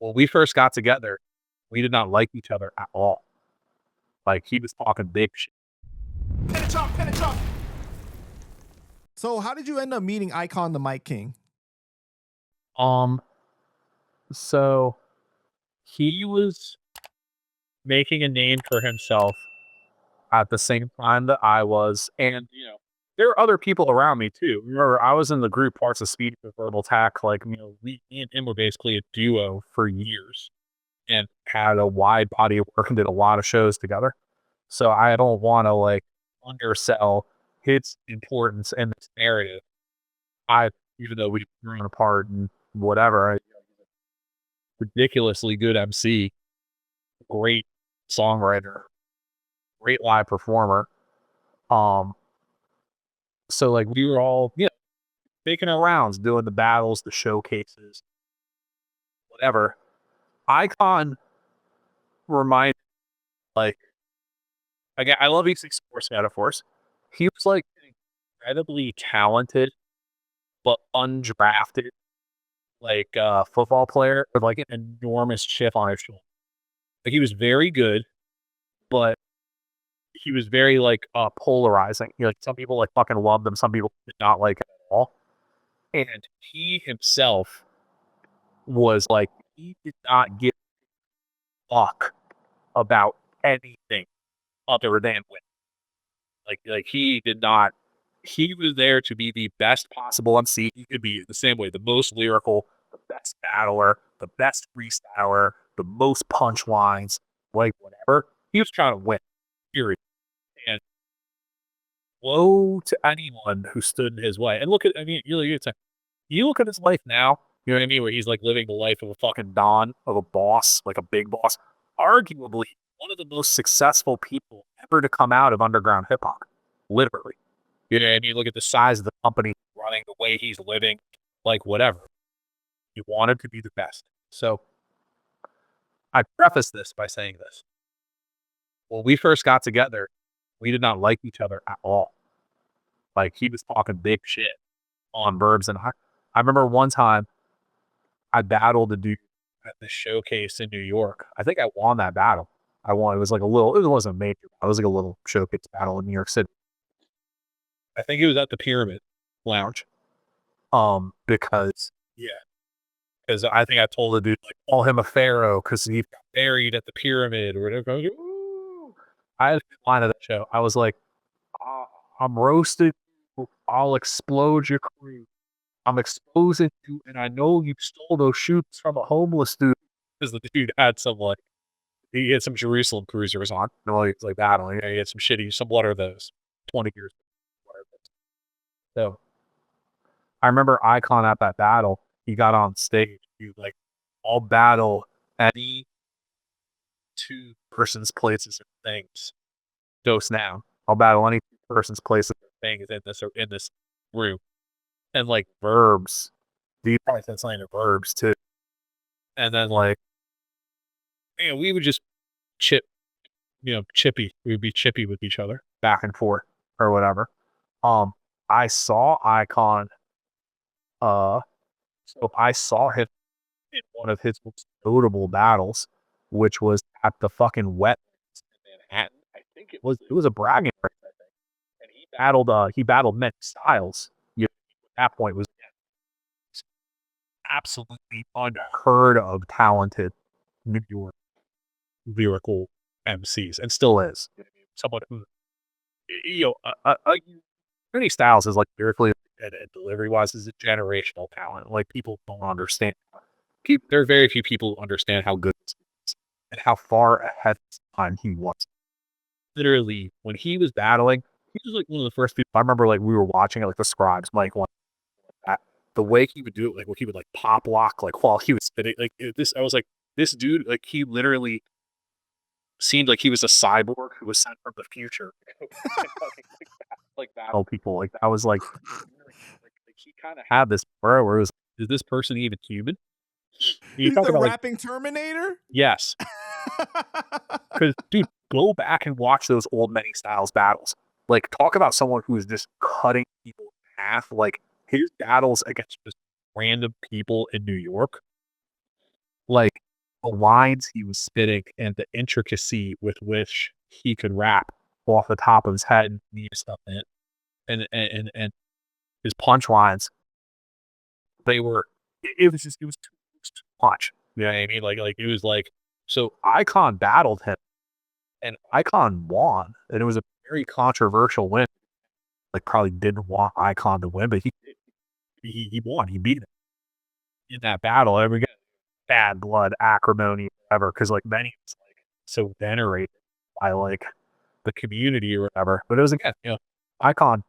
When we first got together, we did not like each other at all. Like, he was talking big shit. Pin it drop, pin it drop. So how did you end up meeting iCON the Mic King? So he was making a name for himself at the same time that I was, and there were other people around me too. Remember, I was in the group Parts of Speech with Verbal Tech. Like, me and him were basically a duo for years, and had a wide body of work and did a lot of shows together. So I don't want to like undersell his importance in this narrative. Even though we've grown apart and whatever, ridiculously good MC, great songwriter, great live performer. So like we were all, making our rounds, doing the battles, the showcases, whatever. iCON reminded, like, again, I love using sports metaphors. He was like an incredibly talented but undrafted, like, football player with like an enormous chip on his shoulder. Like, he was very good, but he was very like polarizing. Like, some people like fucking loved him, some people did not like him at all. And he himself was like, he did not give a fuck about anything other than win. Like he did not. He was there to be the best possible MC he could be. The same way, the most lyrical, the best battler, the best freestyler, the most punchlines, like whatever. He was trying to win. Period. And woe to anyone who stood in his way. And look at, I mean, you look at his life now, you know what I mean? Where he's like living the life of a fucking Don, of a boss, like a big boss. Arguably one of the most successful people ever to come out of underground hip hop. Literally. You know what I mean? Look at the size of the company running, the way he's living, like whatever. He wanted to be the best. So I preface this by saying this. When we first got together, we did not like each other at all. Like, he was talking big shit on verbs. And I remember one time I battled a dude at the showcase in New York. I think I won that battle. I won. It was like it wasn't a major. It was like a little showcase battle in New York City. I think it was at the Pyramid Lounge. Because I think I told the dude, like, call him a pharaoh because he got buried at the pyramid or whatever. I had a good line of that show. I was like, I'm roasted. I'll explode your crew. I'm exposing you, and I know you stole those shoots from a homeless dude. Because the dude had some, like, he had some Jerusalem cruisers on. No, he's like battling. He had some what are those? 20 years. Whatever. So I remember iCON at that battle. He got on stage. He like, I'll battle any two persons, places, or things. Dose now. I'll battle any two persons, places, or things in this room. And like verbs. He probably said something to verbs too. And then like, we would just chippy. We'd be chippy with each other, back and forth or whatever. I saw iCON. So I saw him in one of his most notable battles, which was at the fucking wetlands in Manhattan. I think it was a bragging rights, I think. And he battled Many Styles. At that point was absolutely unheard of talented New York lyrical MCs, and still is. Someone who, Many Styles is like lyrically and delivery wise is a generational talent. Like, people don't understand. There are very few people who understand how good this is and how far ahead of time he was. Literally, when he was battling, he was like one of the first people. I remember, like, we were watching it, like the Scribes, like one that. The way he would do it, like where he would like pop lock, like while he was spitting, like this. I was like, this dude, like, he literally seemed like he was a cyborg who was sent from the future. like battle people. Like, I was like he kind of had this bro where it was, is this person even human? He's the rapping Terminator? Yes. Because, dude, go back and watch those old Many Styles battles. Like, talk about someone who is just cutting people in half. Like, his battles against just random people in New York. Like, the lines he was spitting and the intricacy with which he could rap off the top of his head and leave stuff in, and his punchlines, they were, it was too much. You know what I mean? Like it was like, so Icon battled him and Icon won, and it was a very controversial win. Like probably didn't want Icon to win, but he won. He beat him in that battle. And we got bad blood, acrimony, whatever, because like Benny was like so venerated by like the community or whatever. But it was again, Icon,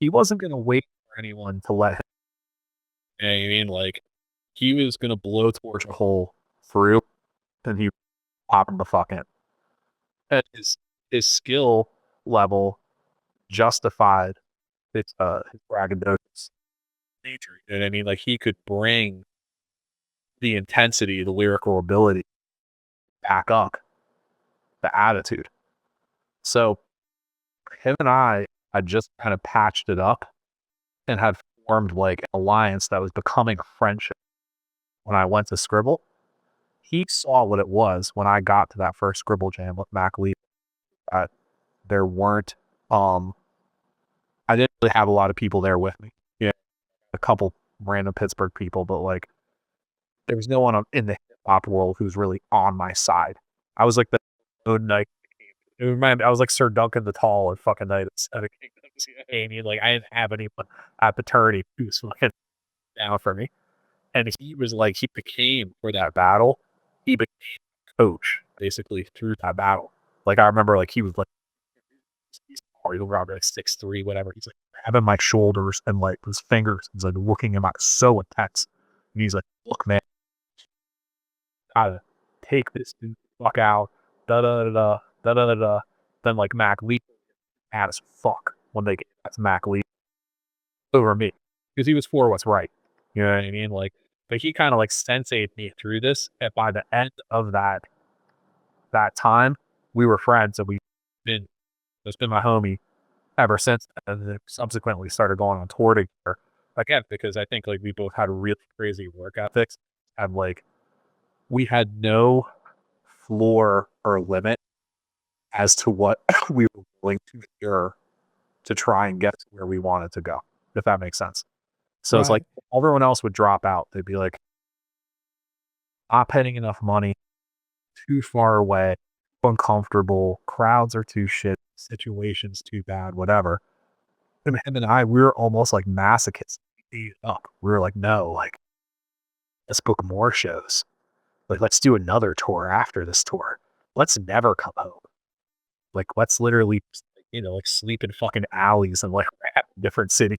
he wasn't gonna wait for anyone to let him. You know what I mean? Like he was gonna blowtorch a hole through and he popped him the fuck in. And his skill level justified his braggadocious nature. You know what I mean? Like he could bring the intensity, the lyrical ability back up, the attitude. So him and I just kind of patched it up and had formed like an alliance that was becoming a friendship. When I went to Scribble, he saw what it was when I got to that first Scribble Jam with Mac Lee. There weren't, I didn't really have a lot of people there with me. Yeah, a couple random Pittsburgh people, but like there was no one in the hip hop world who's really on my side. I was like the night. I was like Sir Duncan the Tall and fucking Night at Seven Kingdoms. Amy, like I didn't have anyone at paternity who was fucking down for me. And he was like, he became for that battle, he became coach basically through that battle. Like I remember like he was like he's probably like 6'3", whatever. He's like grabbing my shoulders and like his fingers. He's like looking at my so intense. And he's like, look, man, gotta take this dude the fuck out. Da da da da da da da. Then like Mac Lee mad as fuck when they get that's Mac Lee over me. Because he was for what's right. You know what I mean? Like, but he kind of like senseied me through this. And by the end of that time, we were friends and it's been my homie ever since. And then subsequently started going on tour together. Again, because I think like we both had really crazy work ethics and like we had no floor or limit as to what we were willing to endure to try and get to where we wanted to go, if that makes sense. So it's like everyone else would drop out. They'd be like, not paying enough money, too far away, uncomfortable, crowds are too shit, situations too bad, whatever. And him and I, we were almost like masochists. We were like, no, like, let's book more shows. Like, let's do another tour after this tour. Let's never come home. Like, let's literally, like sleep in fucking alleys and like rap in different cities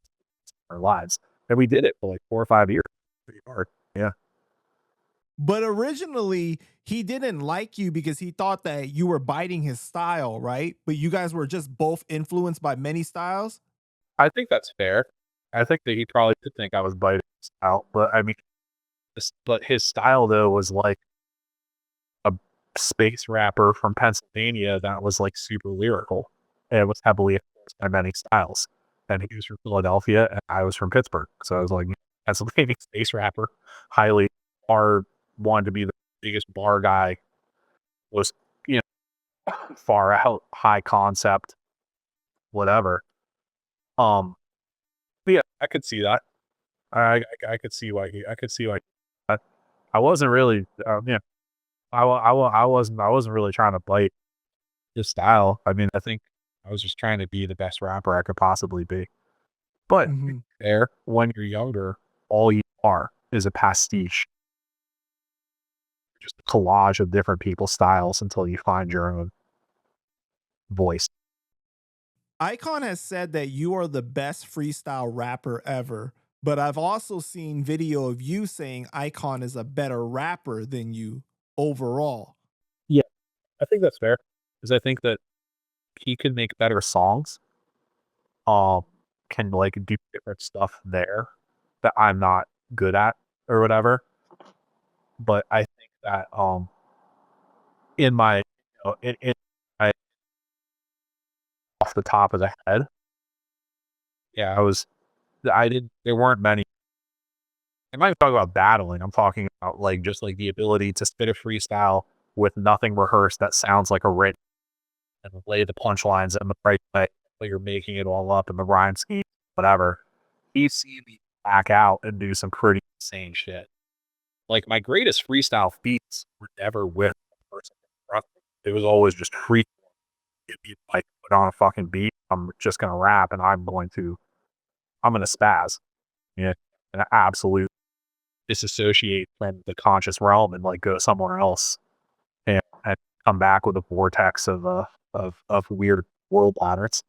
in our lives. And we did it for like 4 or 5 years. Pretty hard. Yeah. But originally, he didn't like you because he thought that you were biting his style, right? But you guys were just both influenced by many styles? I think that's fair. I think that he probably did think I was biting his style. But I mean, but his style, though, was like a space rapper from Pennsylvania that was like super lyrical. And it was heavily influenced by many styles. And he was from Philadelphia and I was from Pittsburgh. So I was like, Pennsylvania space rapper, highly wanted to be the biggest bar guy, was, far out, high concept, whatever. But yeah, I could see that. I could see why I wasn't really, I wasn't really trying to bite his style. I mean, I think I was just trying to be the best rapper I could possibly be. But there, when you're younger, all you are is a pastiche, just a collage of different people's styles until you find your own voice. iCON has said that you are the best freestyle rapper ever, but I've also seen video of you saying iCON is a better rapper than you overall. Yeah, I think that's fair. Because I think that he can make better songs. Can like do different stuff there that I'm not good at or whatever. But I think that in my in my off the top of the head, yeah, I didn't there weren't many I'm not even talking about battling. I'm talking about like just like the ability to spit a freestyle with nothing rehearsed that sounds like a written and lay the punchlines in the right way, but you're making it all up in the rhyme scheme, whatever. He's seen me back out and do some pretty insane shit. Like my greatest freestyle feats were never with a person in front of me. It was always just free. If you like put on a fucking beat, I'm just gonna rap and I'm gonna spaz. Yeah. And absolute disassociate from the conscious realm and like go somewhere else and come back with a vortex of weird world patterns.